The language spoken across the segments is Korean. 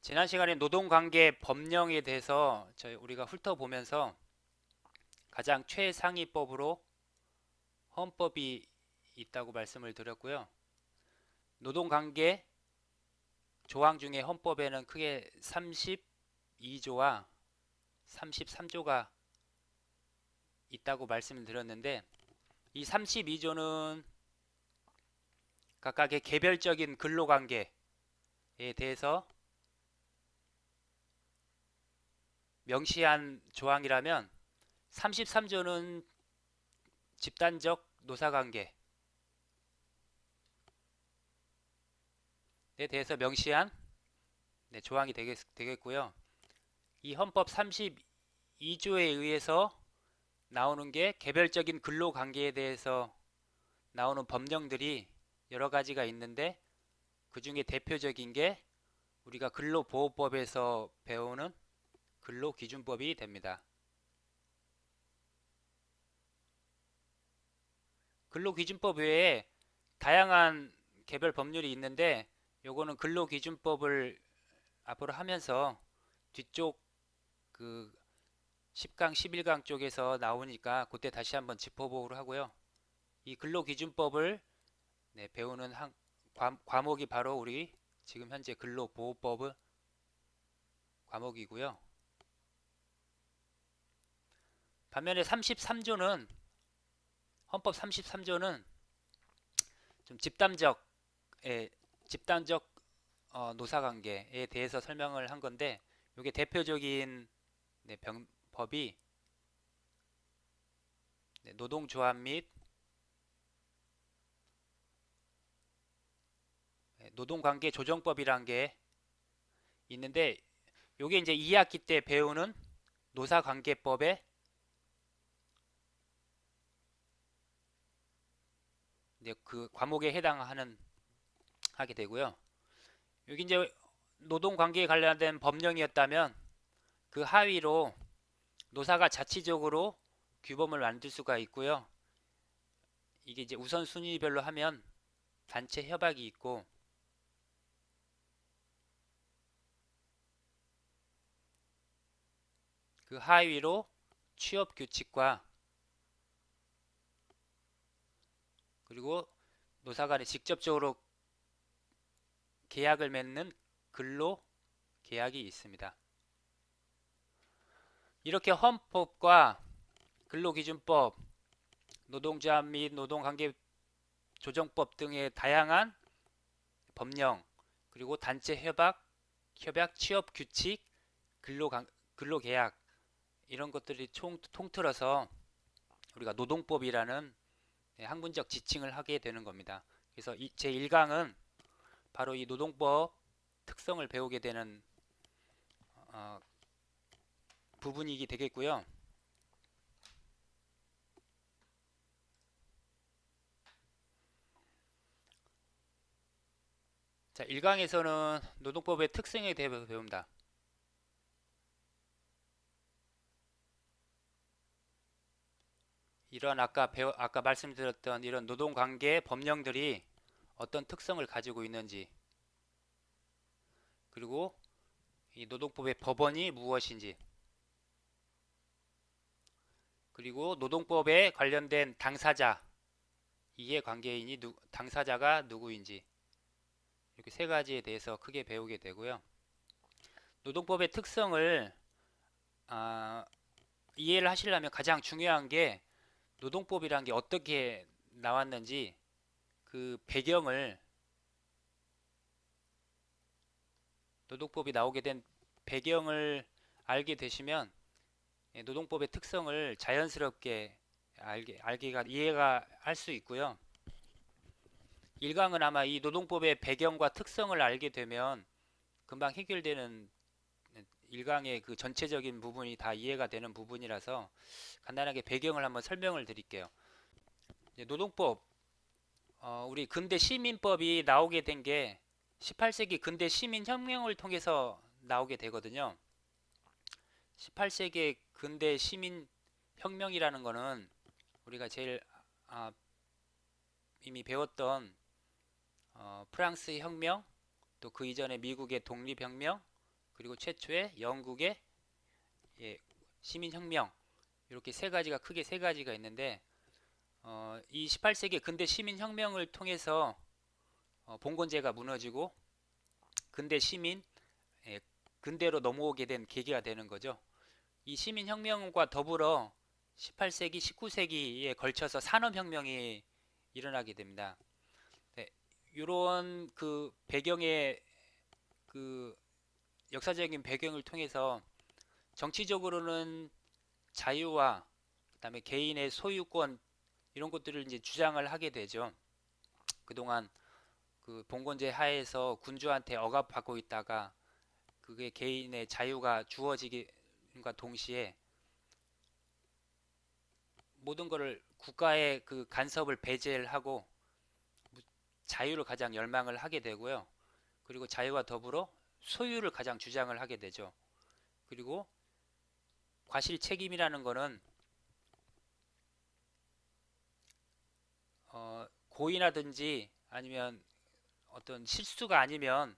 지난 시간에 노동관계 법령에 대해서 우리가 훑어보면서 가장 최상위법으로 헌법이 있다고 말씀을 드렸고요. 노동관계 조항 중에 헌법에는 크게 32조와 33조가 있다고 말씀을 드렸는데, 이 32조는 각각의 개별적인 근로관계에 대해서 명시한 조항이라면, 33조는 집단적 노사관계에 대해서 명시한 조항이 되겠고요. 이 헌법 32조에 의해서 나오는 게 개별적인 근로관계에 대해서 나오는 법령들이 여러 가지가 있는데, 그 중에 대표적인 게 우리가 근로보호법에서 배우는 근로기준법이 됩니다. 근로기준법 외에 다양한 개별 법률이 있는데, 요거는 근로기준법을 앞으로 하면서 뒤쪽 그 10강, 11강 쪽에서 나오니까 그때 다시 한번 짚어보도록 하고요. 이 근로기준법을 배우는 과목이 바로 우리 지금 현재 근로보호법 과목이고요. 반면에 33조는 헌법 33조는 좀 집단적 노사관계에 대해서 설명을 한 건데, 이게 대표적인 법이 노동조합 및 노동관계 조정법이란 게 있는데, 이게 이제 2학기 때 배우는 노사관계법의 그 과목에 하게 되고요. 여기 이제 노동관계에 관련된 법령이었다면 그 하위로 노사가 자치적으로 규범을 만들 수가 있고요. 이게 이제 우선순위별로 하면 단체 협약이 있고, 그 하위로 취업 규칙과, 그리고 노사 간에 직접적으로 계약을 맺는 근로 계약이 있습니다. 이렇게 헌법과 근로기준법, 노동조합 및 노동관계 조정법 등의 다양한 법령, 그리고 단체 협약, 취업 규칙, 근로계약, 이런 것들이 통틀어서 우리가 노동법이라는 학문적 지칭을 하게 되는 겁니다. 그래서 제 1강은 바로 이 노동법 특성을 배우게 되는 어, 부분이 되겠고요. 자, 1강에서는 노동법의 특성에 대해 배웁니다. 이런 아까 말씀드렸던 이런 노동관계 법령들이 어떤 특성을 가지고 있는지, 그리고 이 노동법의 법원이 무엇인지, 그리고 노동법에 관련된 당사자, 이해관계인이 당사자가 누구인지, 이렇게 세 가지에 대해서 크게 배우게 되고요. 노동법의 특성을 이해를 하시려면 가장 중요한 게 노동법이란 게 어떻게 나왔는지, 그 노동법이 나오게 된 배경을 알게 되시면 노동법의 특성을 자연스럽게 이해가 할 수 있고요. 1강은 아마 이 노동법의 배경과 특성을 알게 되면 금방 해결되는, 1강의 그 전체적인 부분이 다 이해가 되는 부분이라서 간단하게 배경을 한번 설명을 드릴게요. 노동법, 우리 근대 시민법이 나오게 된 게 18세기 근대 시민혁명을 통해서 나오게 되거든요. 18세기 근대 시민혁명이라는 거는 우리가 제일 이미 배웠던 프랑스 혁명, 또 그 이전에 미국의 독립혁명, 그리고 최초의 영국의 예, 시민혁명, 이렇게 세 가지가 크게 세 가지가 있는데 이 18세기 근대 시민혁명을 통해서 봉건제가 무너지고 근대 시민, 예, 근대로 넘어오게 된 계기가 되는 거죠. 이 시민혁명과 더불어 18세기, 19세기에 걸쳐서 산업혁명이 일어나게 됩니다. 네, 이런 그 배경의 그 역사적인 배경을 통해서 정치적으로는 자유와 그다음에 개인의 소유권 이런 것들을 이제 주장을 하게 되죠. 그동안 그 봉건제 하에서 군주한테 억압받고 있다가 그게 개인의 자유가 주어지기과 동시에 모든 것을 국가의 그 간섭을 배제를 하고 자유를 가장 열망을 하게 되고요. 그리고 자유와 더불어 소유를 가장 주장을 하게 되죠. 그리고 과실 책임이라는 거는 고의라든지 아니면 어떤 실수가 아니면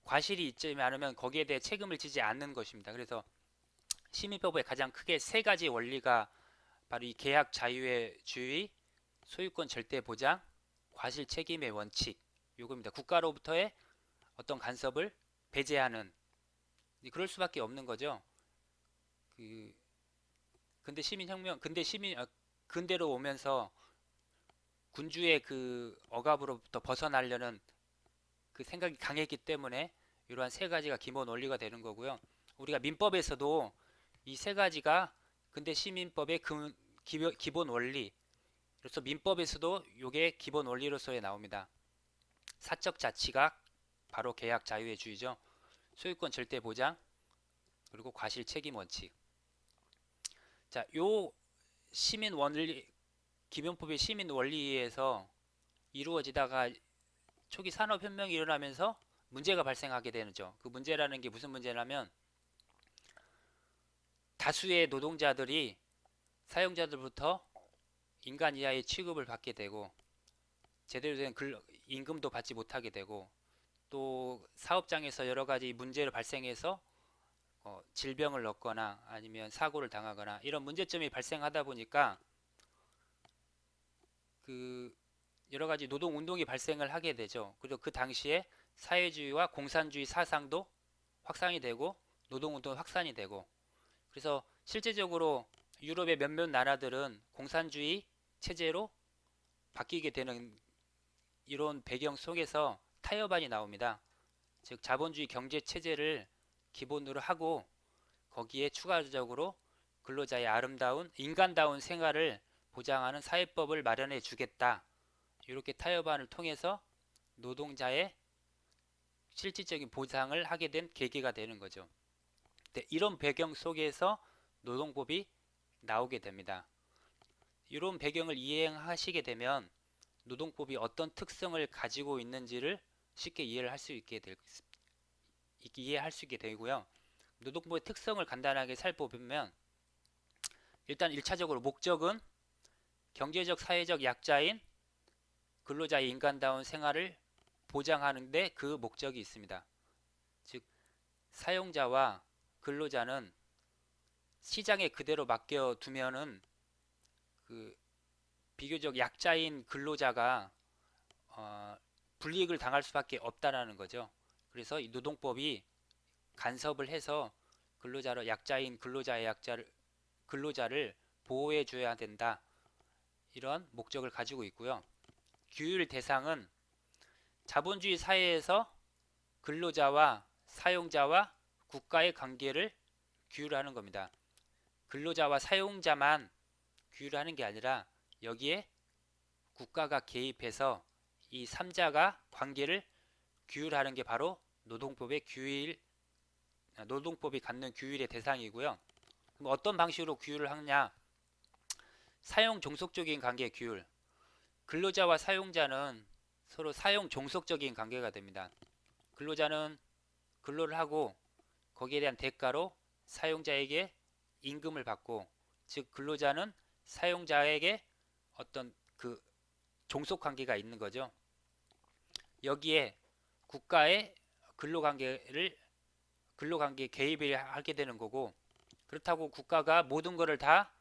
과실이 있지 않으면 거기에 대해 책임을 지지 않는 것입니다. 그래서 시민법의 가장 크게 세 가지 원리가 바로 이 계약 자유의 주의, 소유권 절대 보장, 과실 책임의 원칙 요겁니다. 국가로부터의 어떤 간섭을 배제하는 그럴 수밖에 없는 거죠. 그 근대 시민혁명, 근대로 오면서 군주의 그 억압으로부터 벗어나려는 그 생각이 강했기 때문에 이러한 세 가지가 기본 원리가 되는 거고요. 우리가 민법에서도 이 세 가지가 근대 시민법의 기본 원리로서 민법에서도 이게 기본 원리로서에 나옵니다. 사적 자치가 바로 계약 자유의 주의죠. 소유권 절대 보장 그리고 과실 책임 원칙. 자, 요 시민 원리 기본법의 시민 원리에서 이루어지다가 초기 산업혁명이 일어나면서 문제가 발생하게 되죠. 그 문제라는 게 무슨 문제냐면 다수의 노동자들이 사용자들부터 인간 이하의 취급을 받게 되고 제대로 된 임금도 받지 못하게 되고 또 사업장에서 여러 가지 문제를 발생해서 질병을 얻거나 아니면 사고를 당하거나 이런 문제점이 발생하다 보니까 그 여러 가지 노동 운동이 발생을 하게 되죠. 그리고 그 당시에 사회주의와 공산주의 사상도 확산이 되고 노동 운동도 확산이 되고 그래서 실제적으로 유럽의 몇몇 나라들은 공산주의 체제로 바뀌게 되는 이런 배경 속에서 타협안이 나옵니다. 즉 자본주의 경제 체제를 기본으로 하고 거기에 추가적으로 근로자의 아름다운 인간다운 생활을 보장하는 사회법을 마련해 주겠다. 이렇게 타협안을 통해서 노동자의 실질적인 보상을 하게 된 계기가 되는 거죠. 이런 배경 속에서 노동법이 나오게 됩니다. 이런 배경을 이해하시게 되면 노동법이 어떤 특성을 가지고 있는지를 쉽게 이해할 수 있게 되고요. 노동법의 특성을 간단하게 살펴보면 일단 1차적으로 목적은 경제적 사회적 약자인 근로자의 인간다운 생활을 보장하는 데 그 목적이 있습니다. 즉 사용자와 근로자는 시장에 그대로 맡겨두면은 그 비교적 약자인 근로자가 불이익을 당할 수밖에 없다라는 거죠. 그래서 이 노동법이 간섭을 해서 약자인 근로자를 보호해 줘야 된다. 이런 목적을 가지고 있고요. 규율 대상은 자본주의 사회에서 근로자와 사용자와 국가의 관계를 규율하는 겁니다. 근로자와 사용자만 규율하는 게 아니라 여기에 국가가 개입해서 이 3자가 관계를 규율하는 게 바로 노동법이 갖는 규율의 대상이고요. 그럼 어떤 방식으로 규율을 하느냐? 사용 종속적인 관계 규율. 근로자와 사용자는 서로 사용 종속적인 관계가 됩니다. 근로자는 근로를 하고 거기에 대한 대가로 사용자에게 임금을 받고 즉 근로자는 사용자에게 어떤 그 종속 관계가 있는 거죠. 여기에 국가의 근로 관계를 근로관계에 개입을 하게 되는 거고, 그렇다고 국가가 모든 거를 다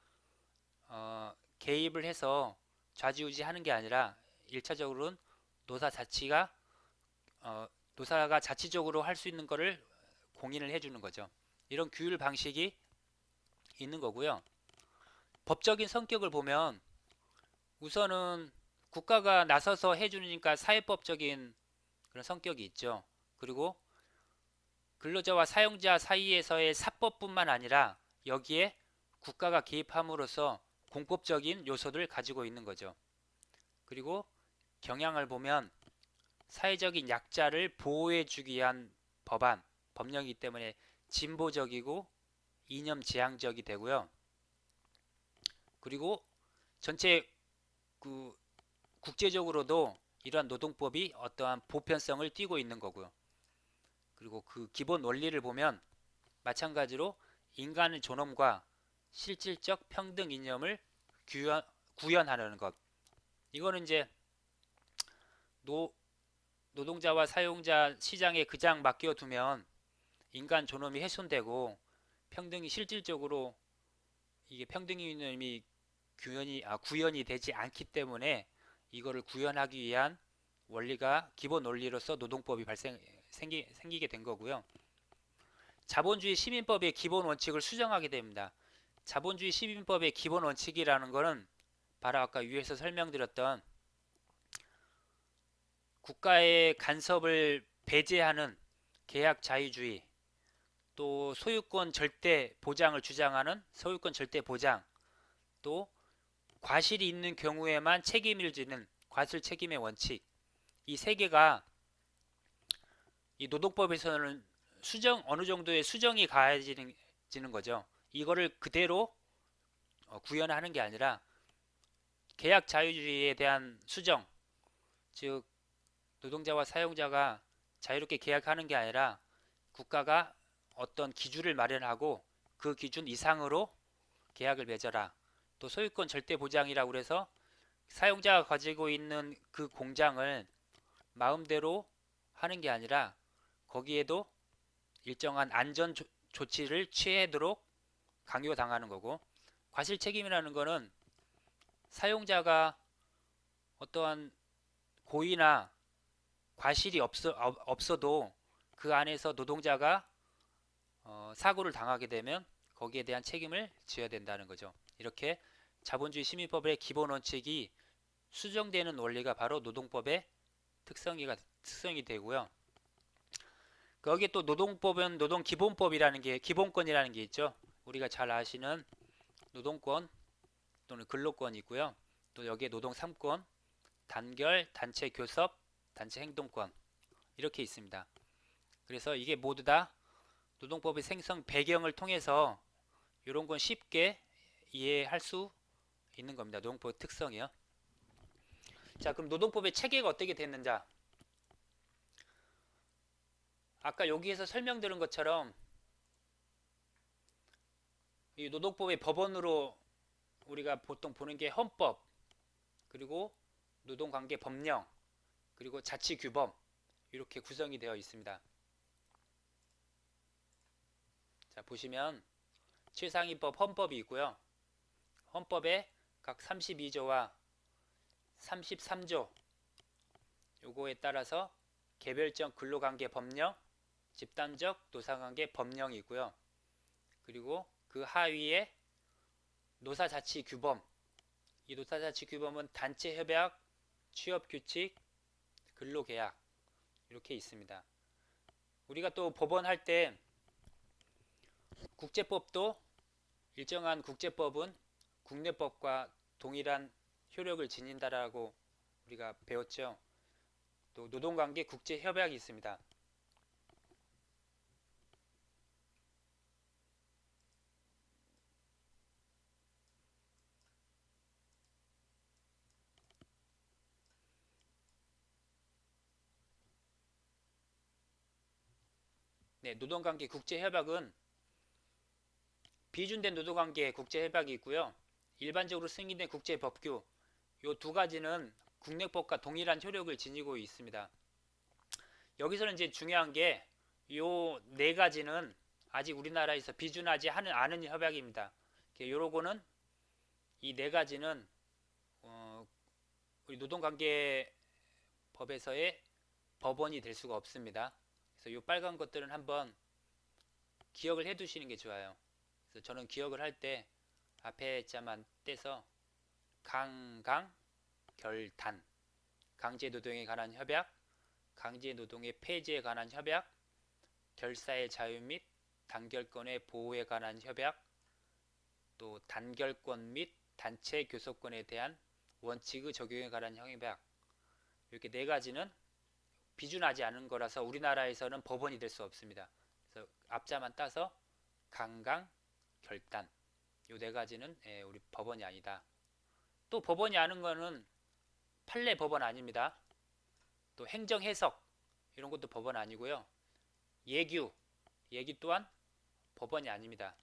개입을 해서 좌지우지하는 게 아니라 1차적으로는 노사 자치가 노사가 자치적으로 할 수 있는 거를 공인을 해주는 거죠. 이런 규율 방식이 있는 거고요. 법적인 성격을 보면 우선은 국가가 나서서 해주니까 사회법적인 그런 성격이 있죠. 그리고 근로자와 사용자 사이에서의 사법뿐만 아니라 여기에 국가가 개입함으로써 공법적인 요소를 가지고 있는 거죠. 그리고 경향을 보면 사회적인 약자를 보호해주기 위한 법령이기 때문에 진보적이고 이념지향적이 되고요. 그리고 전체 국제적으로도 이러한 노동법이 어떠한 보편성을 띠고 있는 거고요. 그리고 그 기본 원리를 보면 마찬가지로 인간의 존엄과 실질적 평등 이념을 구현하려는 것. 이거는 이제 노동자와 사용자 시장에 그냥 맡겨두면 인간 존엄이 훼손되고 평등이 실질적으로 이게 평등 이념이 구현이 되지 않기 때문에 이거를 구현하기 위한 원리가 기본 원리로서 노동법이 생기게 된 거고요. 자본주의 시민법의 기본 원칙을 수정하게 됩니다. 자본주의 시민법의 기본 원칙이라는 것은 바로 아까 위에서 설명드렸던 국가의 간섭을 배제하는 계약 자유주의, 또 소유권 절대 보장을 주장하는 소유권 절대 보장, 또 과실이 있는 경우에만 책임을 지는 과실 책임의 원칙, 이 세 개가 이 노동법에서는 어느 정도의 수정이 가해지는 거죠. 이거를 그대로 구현하는 게 아니라 계약 자유주의에 대한 수정, 즉 노동자와 사용자가 자유롭게 계약하는 게 아니라 국가가 어떤 기준을 마련하고 그 기준 이상으로 계약을 맺어라. 또 소유권 절대 보장이라고 그래서 사용자가 가지고 있는 그 공장을 마음대로 하는 게 아니라 거기에도 일정한 안전 조치를 취하도록 강요당하는 거고, 과실 책임이라는 거는 사용자가 어떠한 고의나 과실이 없어도 그 안에서 노동자가 사고를 당하게 되면 거기에 대한 책임을 져야 된다는 거죠. 이렇게 자본주의 시민법의 기본 원칙이 수정되는 원리가 바로 노동법의 특성이 되고요. 거기에 또 노동법은 노동기본법이라는 게 기본권이라는 게 있죠. 우리가 잘 아시는 노동권 또는 근로권이 있고요. 또 여기에 노동 3권, 단결, 단체 교섭, 단체 행동권 이렇게 있습니다. 그래서 이게 모두 다 노동법의 생성 배경을 통해서 이런 건 쉽게 이해할 수 있는 겁니다. 노동법의 특성이요. 자, 그럼 노동법의 체계가 어떻게 됐는지, 아까 여기에서 설명드린 것처럼 이 노동법의 법원으로 우리가 보통 보는 게 헌법, 그리고 노동관계 법령, 그리고 자치규범 이렇게 구성이 되어 있습니다. 자, 보시면 최상위법 헌법이 있고요. 헌법에 각 32조와 33조 요거에 따라서 개별적 근로관계 법령, 집단적 노사관계 법령이 있고요. 그리고 그 하위에 노사자치규범, 이 노사자치규범은 단체협약, 취업규칙, 근로계약 이렇게 있습니다. 우리가 또 법원 할 때 국제법도 일정한 국제법은 국내법과 동일한 효력을 지닌다라고 우리가 배웠죠. 또 노동관계 국제협약이 있습니다. 네, 노동관계 국제협약은 비준된 노동관계 국제협약이 있고요. 일반적으로 승인된 국제법규 이 두 가지는 국내법과 동일한 효력을 지니고 있습니다. 여기서는 이제 중요한 게 요 네 가지는 아직 우리나라에서 비준하지 않은 협약입니다. 요러고는 이 네 가지는 우리 노동관계법에서의 법원이 될 수가 없습니다. 그래서 요 빨간 것들은 한번 기억을 해 두시는 게 좋아요. 그래서 저는 기억을 할 때 앞에 자만 떼서 강강 결단, 강제노동에 관한 협약, 강제노동의 폐지에 관한 협약, 결사의 자유 및 단결권의 보호에 관한 협약, 또 단결권 및 단체 교섭권에 대한 원칙의 적용에 관한 협약, 이렇게 네 가지는 비준하지 않은 거라서 우리나라에서는 법원이 될 수 없습니다. 그래서 앞자만 따서 강강 결단, 요 네 가지는 우리 법원이 아니다. 또 법원이 아닌 거는 판례 법원 아닙니다. 또 행정 해석 이런 것도 법원 아니고요. 예규 또한 법원이 아닙니다.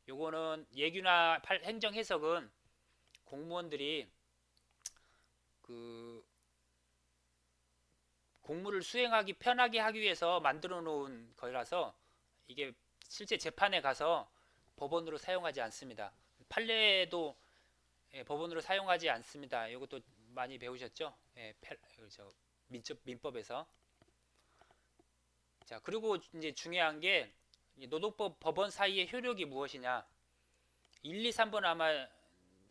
요거는 예규나 행정 해석은 공무원들이 그 공무를 수행하기 편하게 하기 위해서 만들어 놓은 거라서 이게 실제 재판에 가서 법원으로 사용하지 않습니다. 판례도 법원으로 사용하지 않습니다. 이것도 많이 배우셨죠? 민법에서. 자, 그리고 이제 중요한 게 노동법 법원 사이의 효력이 무엇이냐? 1, 2, 3번 아마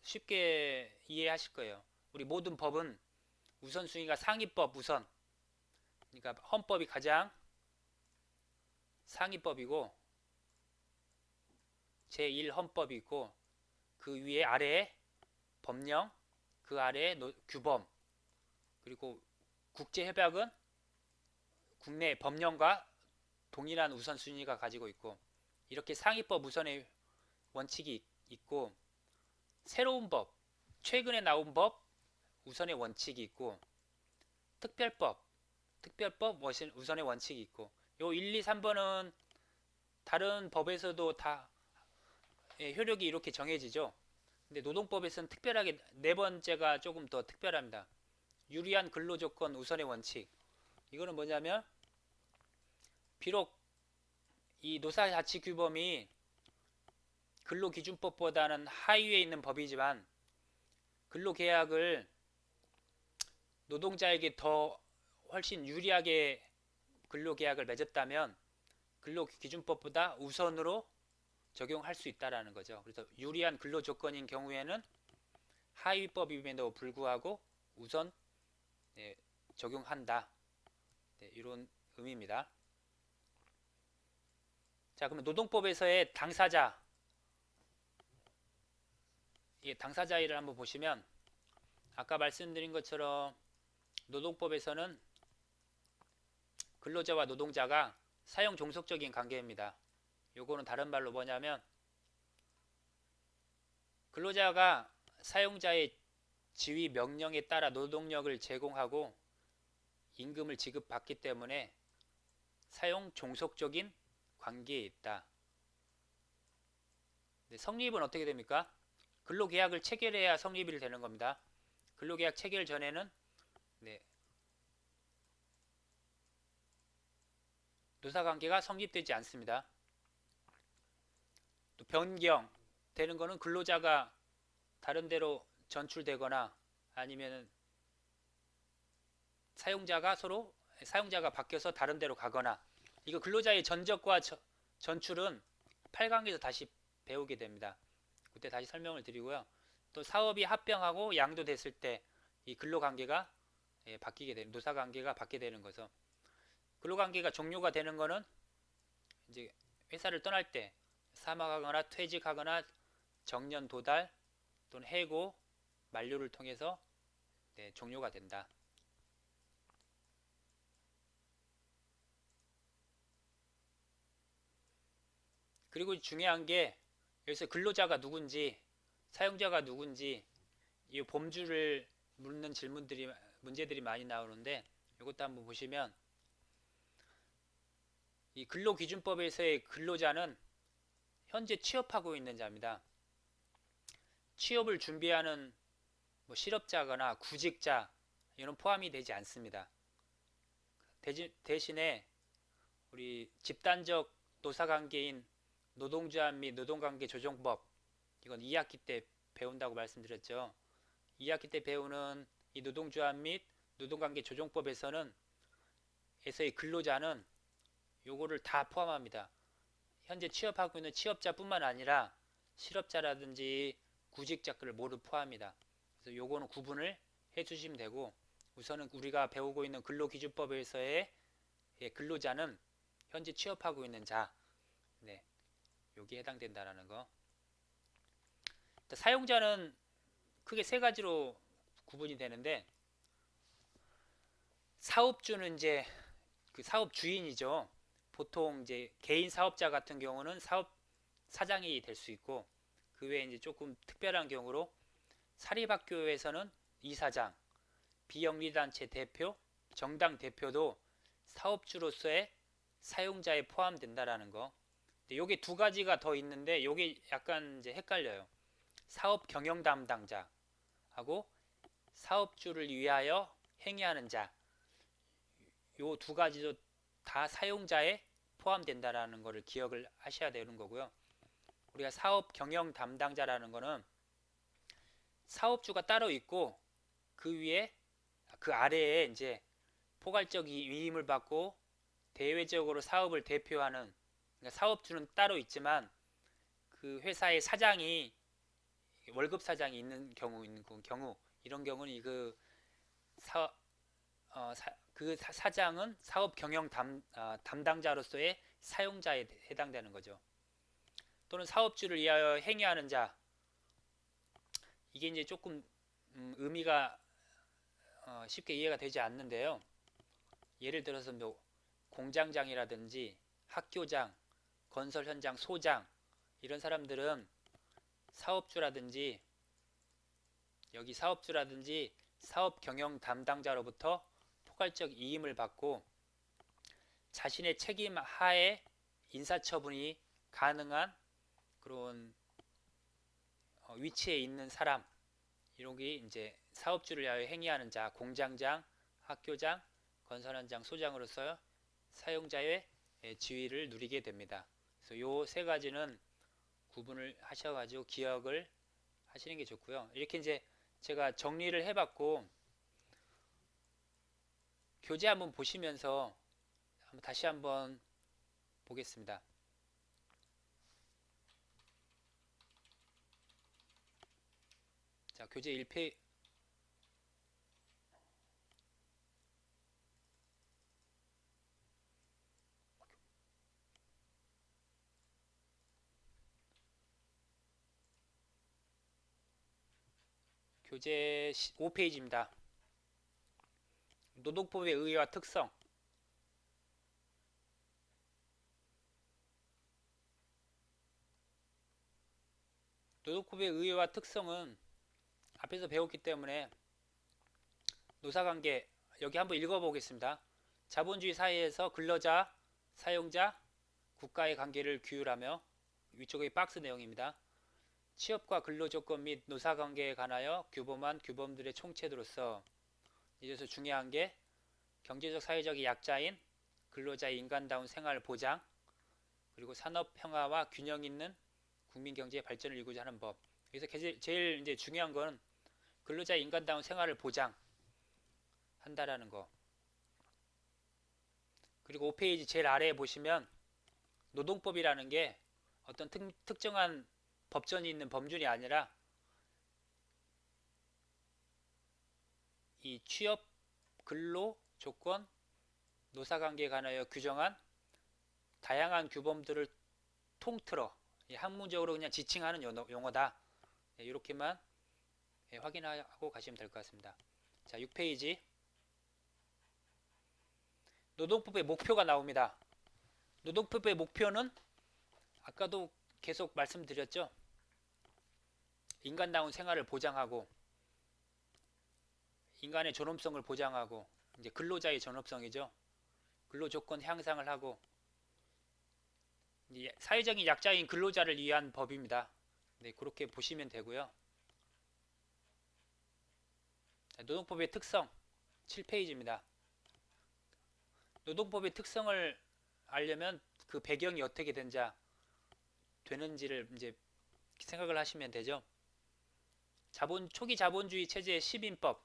쉽게 이해하실 거예요. 우리 모든 법은 우선순위가 상위법 우선. 그러니까 헌법이 가장 상위법이고 제1헌법이 있고 그 위에 아래에 법령, 그 아래에 규범, 그리고 국제협약은 국내 법령과 동일한 우선순위가 가지고 있고 이렇게 상위법 우선의 원칙이 있고 새로운 법, 최근에 나온 법 우선의 원칙이 있고 특별법 우선의 원칙이 있고 요 1, 2, 3번은 다른 법에서도 다 효력이 이렇게 정해지죠. 근데 노동법에서는 특별하게 네 번째가 조금 더 특별합니다. 유리한 근로조건 우선의 원칙. 이거는 뭐냐면 비록 이 노사자치규범이 근로기준법보다는 하위에 있는 법이지만 근로계약을 노동자에게 더 훨씬 유리하게 근로계약을 맺었다면 근로기준법보다 우선으로 적용할 수 있다라는 거죠. 그래서 유리한 근로조건인 경우에는 하위법임에도 불구하고 우선 적용한다. 이런 의미입니다. 자, 그러면 노동법에서의 당사자, 당사자를 한번 보시면 아까 말씀드린 것처럼 노동법에서는 근로자와 노동자가 사용 종속적인 관계입니다. 요거는 다른 말로 뭐냐면 근로자가 사용자의 지휘 명령에 따라 노동력을 제공하고 임금을 지급받기 때문에 사용 종속적인 관계에 있다. 성립은 어떻게 됩니까? 근로계약을 체결해야 성립이 되는 겁니다. 근로계약 체결 전에는 노사관계가 성립되지 않습니다. 또 변경되는 거는 근로자가 다른 데로 전출되거나 아니면 사용자가 바뀌어서 다른 데로 가거나 이거 근로자의 전적과 전출은 8강에서 다시 배우게 됩니다. 그때 다시 설명을 드리고요. 또 사업이 합병하고 양도됐을 때 이 근로관계가 바뀌게 되는 노사관계가 바뀌게 되는 거죠. 근로관계가 종료가 되는 거는 이제 회사를 떠날 때 사망하거나 퇴직하거나 정년 도달 또는 해고 만료를 통해서 종료가 된다. 그리고 중요한 게 여기서 근로자가 누군지 사용자가 누군지 이 범주를 묻는 문제들이 많이 나오는데 이것도 한번 보시면 이 근로기준법에서의 근로자는 현재 취업하고 있는 자입니다. 취업을 준비하는 실업자거나 구직자 이런 포함이 되지 않습니다. 대신에 우리 집단적 노사관계인 노동조합 및 노동관계 조정법, 이건 2학기 때 배운다고 말씀드렸죠. 2학기 때 배우는 이 노동조합 및 노동관계 조정법에서는 에서의 근로자는 요거를 다 포함합니다. 현재 취업하고 있는 취업자뿐만 아니라 실업자라든지 구직자들을 모두 포함합니다. 그래서 요거는 구분을 해주시면 되고, 우선은 우리가 배우고 있는 근로기준법에서의 근로자는 현재 취업하고 있는 자, 네, 여기에 해당된다라는 거. 사용자는 크게 세 가지로 구분이 되는데, 사업주는 이제 그 사업 주인이죠. 보통 이제 개인 사업자 같은 경우는 사업 사장이 될 수 있고, 그 외에 이제 조금 특별한 경우로 사립학교에서는 이사장, 비영리단체 대표, 정당 대표도 사업주로서의 사용자에 포함된다라는 거. 요게 두 가지가 더 있는데 요게 약간 이제 헷갈려요. 사업 경영 담당자하고 사업주를 위하여 행위하는 자. 요 두 가지도 다 사용자에 포함된다라는 것을 기억을 하셔야 되는 거고요. 우리가 사업 경영 담당자라는 거는 사업주가 따로 있고 그 위에 그 아래에 이제 포괄적 위임을 받고 대외적으로 사업을 대표하는, 그러니까 사업주는 따로 있지만 그 회사의 사장이 월급 사장이 있는 경우 이런 경우는 그 사장은 사업 경영 담당자로서의 사용자에 해당되는 거죠. 또는 사업주를 위하여 행위하는 자, 이게 이제 조금 의미가 쉽게 이해가 되지 않는데요. 예를 들어서 뭐 공장장이라든지 학교장, 건설 현장 소장, 이런 사람들은 사업주라든지 여기 사업주라든지 사업 경영 담당자로부터 포괄적 이임을 받고 자신의 책임 하에 인사처분이 가능한 그런 위치에 있는 사람, 이렇게 이제 사업주를 위하여 행위하는 자, 공장장, 학교장, 건설 현장 소장으로서 사용자의 지위를 누리게 됩니다. 그래서 요 세 가지는 구분을 하셔가지고 기억을 하시는 게 좋고요. 이렇게 이제 제가 정리를 해봤고, 교재 한번 보시면서 다시 한번 보겠습니다. 자, 교재 1페이지, 교재 5페이지입니다. 노동법의 의의와 특성. 노동법의 의의와 특성은 앞에서 배웠기 때문에 노사관계 여기 한번 읽어보겠습니다. 자본주의 사회에서 근로자, 사용자, 국가의 관계를 규율하며, 위쪽의 박스 내용입니다. 취업과 근로조건 및 노사관계에 관하여 규범한 규범들의 총체로서, 이래서 중요한 게 경제적 사회적 약자인 근로자의 인간다운 생활 보장, 그리고 산업 평화와 균형 있는 국민 경제 발전을 이루고자 하는 법. 그래서 제일 이제 중요한 건 근로자의 인간다운 생활을 보장한다라는 거. 그리고 5페이지 제일 아래에 보시면 노동법이라는 게 어떤 특정한 법전이 있는 법률이 아니라 이 취업, 근로, 조건, 노사관계에 관하여 규정한 다양한 규범들을 통틀어 학문적으로 그냥 지칭하는 용어다. 이렇게만 확인하고 가시면 될 것 같습니다. 자, 6페이지 노동법의 목표가 나옵니다. 노동법의 목표는 아까도 계속 말씀드렸죠. 인간다운 생활을 보장하고 인간의 존엄성을 보장하고, 이제 근로자의 존엄성이죠. 근로조건 향상을 하고, 이제 사회적인 약자인 근로자를 위한 법입니다. 네, 그렇게 보시면 되고요. 노동법의 특성 7페이지입니다. 노동법의 특성을 알려면 그 배경이 어떻게 되는지를 이제 생각을 하시면 되죠. 초기 자본주의 체제의 시민법,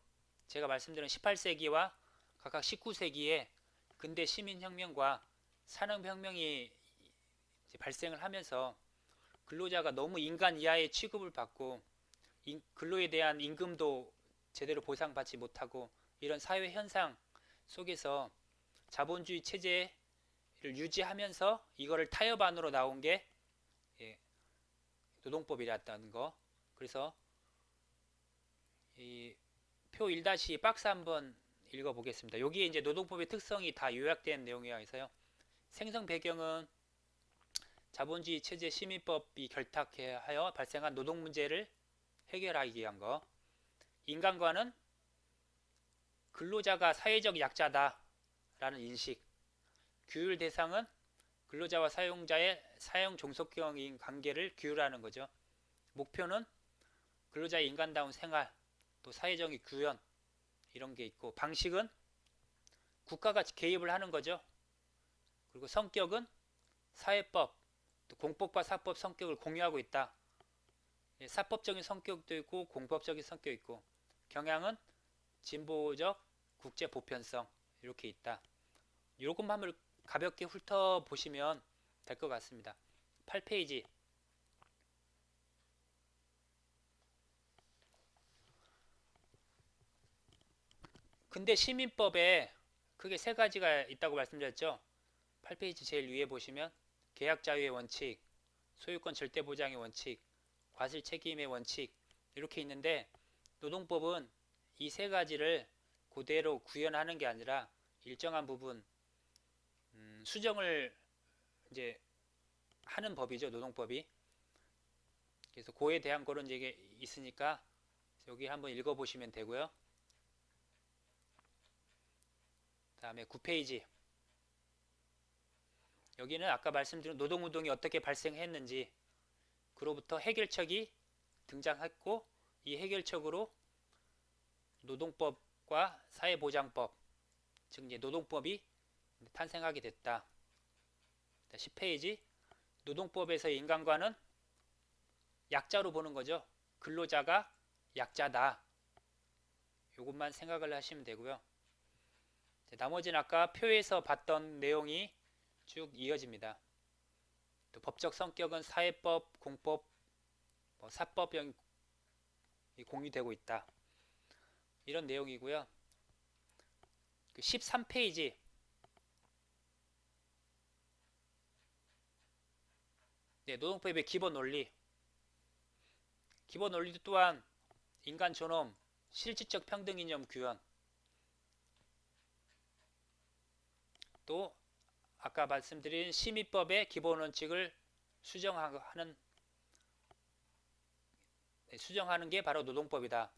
제가 말씀드린 18세기와 각각 19세기에 근대 시민혁명과 산업혁명이 발생을 하면서 근로자가 너무 인간 이하의 취급을 받고 근로에 대한 임금도 제대로 보상받지 못하고 이런 사회 현상 속에서 자본주의 체제를 유지하면서 이거를 타협안으로 나온 게 노동법이랬다는 거. 그래서 이 표 1- 박스 한번 읽어보겠습니다. 여기에 이제 노동법의 특성이 다 요약된 내용이어서요. 생성 배경은 자본주의 체제 시민법이 결탁하여 발생한 노동 문제를 해결하기 위한 거. 인간과는 근로자가 사회적 약자다라는 인식. 규율 대상은 근로자와 사용자의 사용 종속적인 관계를 규율하는 거죠. 목표는 근로자의 인간다운 생활, 또 사회적인 구현 이런 게 있고, 방식은 국가가 개입을 하는 거죠. 그리고 성격은 사회법, 또 공법과 사법 성격을 공유하고 있다. 사법적인 성격도 있고 공법적인 성격도 있고, 경향은 진보적 국제 보편성 이렇게 있다. 이것만 한번 가볍게 훑어보시면 될 것 같습니다. 8페이지. 근데 시민법에 크게 세 가지가 있다고 말씀드렸죠. 8페이지 제일 위에 보시면 계약 자유의 원칙, 소유권 절대 보장의 원칙, 과실 책임의 원칙 이렇게 있는데, 노동법은 이 세 가지를 그대로 구현하는 게 아니라 일정한 부분 수정을 이제 하는 법이죠, 노동법이. 그래서 그에 대한 거는 이제 있으니까 여기 한번 읽어보시면 되고요. 다음에 9페이지. 여기는 아까 말씀드린 노동운동이 어떻게 발생했는지, 그로부터 해결책이 등장했고, 이 해결책으로 노동법과 사회보장법, 즉 이제 노동법이 탄생하게 됐다. 10페이지. 노동법에서의 인간과는 약자로 보는 거죠. 근로자가 약자다. 이것만 생각을 하시면 되고요. 나머지는 아까 표에서 봤던 내용이 쭉 이어집니다. 또 법적 성격은 사회법, 공법, 사법형이 공유되고 있다. 이런 내용이고요. 13페이지. 노동법의 기본 원리. 기본 원리 또한 인간 존엄, 실질적 평등 이념 규현, 또 아까 말씀드린 시민법의 기본 원칙을 수정하는 게 바로 노동법이다.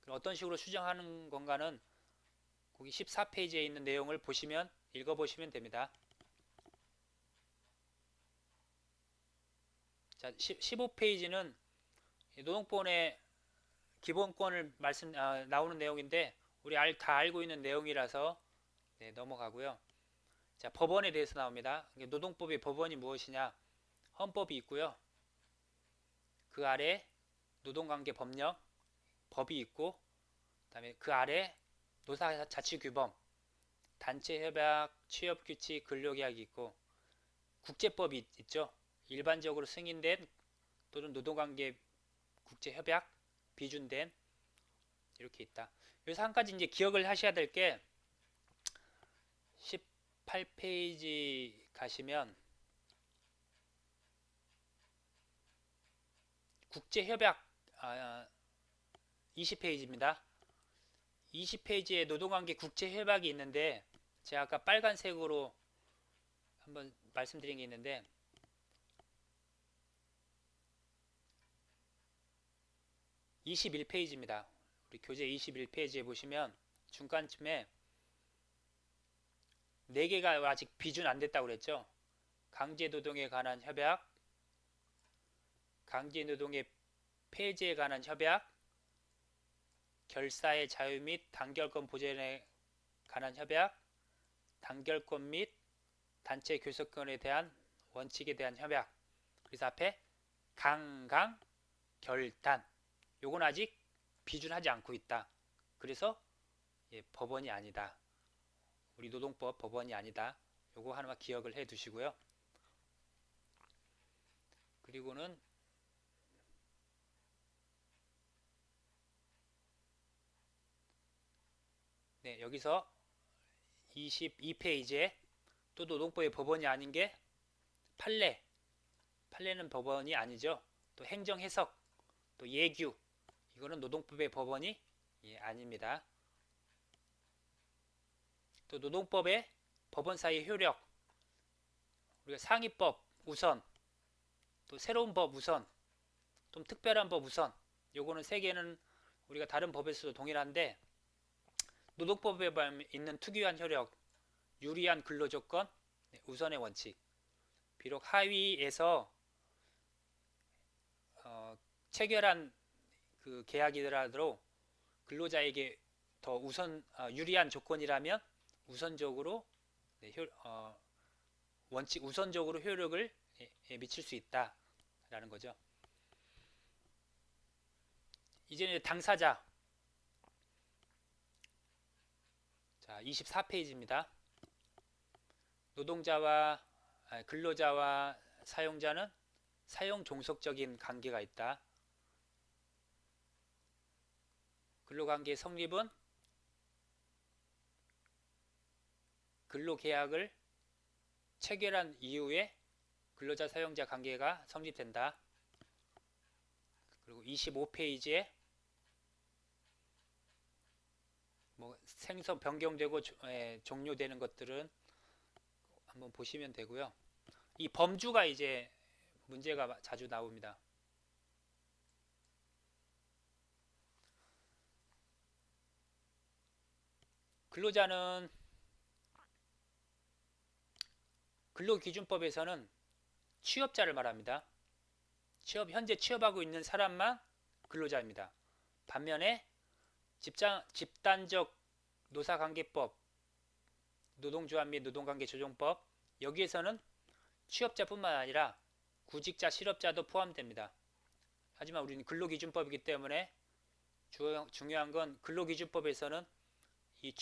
어떤 식으로 수정하는 건가는 거기 14페이지에 있는 내용을 보시면 읽어보시면 됩니다. 자, 15페이지는 노동법의 기본권을 나오는 내용인데 우리 다 알고 있는 내용이라서 넘어가고요. 자, 법원에 대해서 나옵니다. 노동법의 법원이 무엇이냐? 헌법이 있고요. 그 아래 노동관계 법령, 법이 있고, 그다음에 그 아래 노사자치규범, 단체협약, 취업규칙, 근로계약이 있고, 국제법이 있죠. 일반적으로 승인된 또는 노동관계 국제협약, 비준된 이렇게 있다. 여기서 한 가지 이제 기억을 하셔야 될 게 18페이지 가시면 국제협약 20페이지입니다. 20페이지에 노동관계 국제협약이 있는데 제가 아까 빨간색으로 한번 말씀드린 게 있는데 21페이지입니다. 우리 교재 21페이지에 보시면 중간쯤에 4개가 아직 비준 안 됐다고 그랬죠. 강제노동에 관한 협약, 강제노동의 폐지에 관한 협약, 결사의 자유 및 단결권 보전에 관한 협약, 단결권 및 단체 교섭권에 대한 원칙에 대한 협약. 그래서 앞에 강강 결단. 요건 아직 비준하지 않고 있다. 그래서 법원이 아니다. 우리 노동법 법원이 아니다. 요거 하나만 기억을 해 두시고요. 그리고는 여기서 22페이지에 또 노동법의 법원이 아닌 게 판례. 판례는 법원이 아니죠. 또 행정해석, 또 예규. 이거는 노동법의 법원이 아닙니다. 또 노동법의 법원 사이의 효력. 우리가 상위법 우선, 또 새로운 법 우선, 좀 특별한 법 우선. 요거는 세 개는 우리가 다른 법에서도 동일한데 노동법에 있는 특유한 효력, 유리한 근로조건, 우선의 원칙. 비록 하위에서 체결한 그 계약이더라도 근로자에게 더 유리한 조건이라면 우선적으로 원칙 우선적으로 효력을 미칠 수 있다라는 거죠. 이제는 당사자. 자, 24페이지입니다. 근로자와 사용자는 사용 종속적인 관계가 있다. 근로관계의 성립은 근로계약을 체결한 이후에 근로자 사용자 관계가 성립된다. 그리고 25페이지에 생성 변경되고 종료되는 것들은 한번 보시면 되고요. 이 범주가 이제 문제가 자주 나옵니다. 근로자는 근로기준법에서는 취업자를 말합니다. 현재 취업하고 있는 사람만 근로자입니다. 반면에 집단적 노사관계법, 노동조합 및 노동관계조정법, 여기에서는 취업자뿐만 아니라 구직자, 실업자도 포함됩니다. 하지만 우리는 근로기준법이기 때문에 중요한 건 근로기준법에서는 이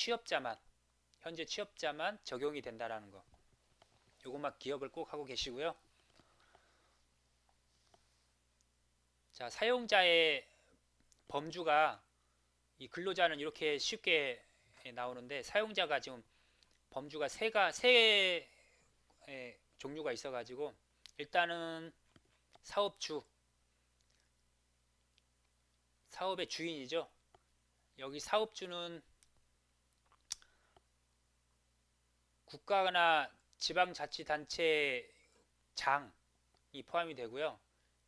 현재 취업자만 적용이 된다는 거. 요것만 기억을 꼭 하고 계시고요. 자, 사용자의 범주가 이 근로자는 이렇게 쉽게 나오는데 사용자가 지금 범주가 세 종류가 있어가지고 일단은 사업주, 사업의 주인이죠. 여기 사업주는 국가나 지방자치단체 장이 포함이 되고요.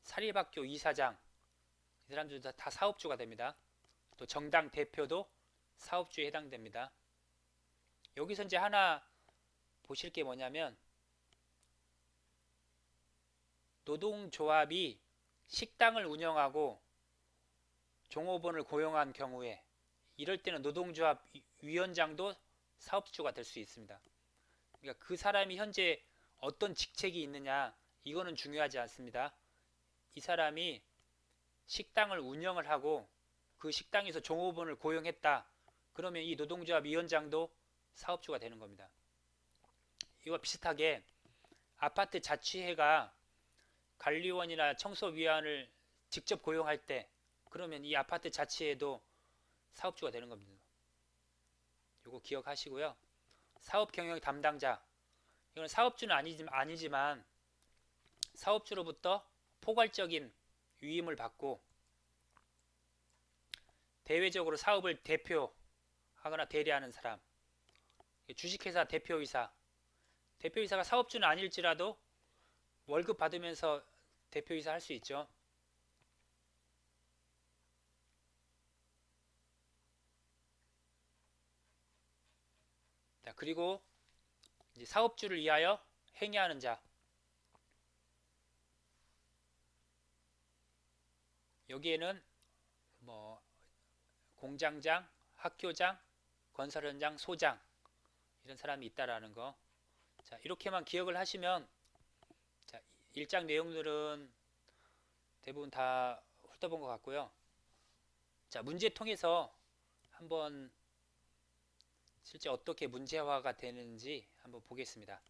사립학교 이사장, 이 사람들도 다 사업주가 됩니다. 또 정당 대표도 사업주에 해당됩니다. 여기서 이제 하나 보실 게 뭐냐면 노동조합이 식당을 운영하고 종업원을 고용한 경우에 이럴 때는 노동조합 위원장도 사업주가 될 수 있습니다. 그러니까 그 사람이 현재 어떤 직책이 있느냐 이거는 중요하지 않습니다. 이 사람이 식당을 운영을 하고 그 식당에서 종업원을 고용했다. 그러면 이 노동조합 위원장도 사업주가 되는 겁니다. 이와 비슷하게 아파트 자치회가 관리원이나 청소위원을 직접 고용할 때 그러면 이 아파트 자치회도 사업주가 되는 겁니다. 이거 기억하시고요. 사업경영 담당자, 이건 사업주는 아니지만 사업주로부터 포괄적인 위임을 받고 대외적으로 사업을 대표하거나 대리하는 사람, 주식회사 대표이사가 사업주는 아닐지라도 월급 받으면서 대표이사 할 수 있죠. 자, 그리고 이제 사업주를 위하여 행위하는 자, 여기에는 공장장, 학교장, 건설 현장, 소장 이런 사람이 있다라는 거. 자, 이렇게만 기억을 하시면 자, 1장 내용들은 대부분 다 훑어본 것 같고요. 자, 문제 통해서 한번 실제 어떻게 문제화가 되는지 한번 보겠습니다.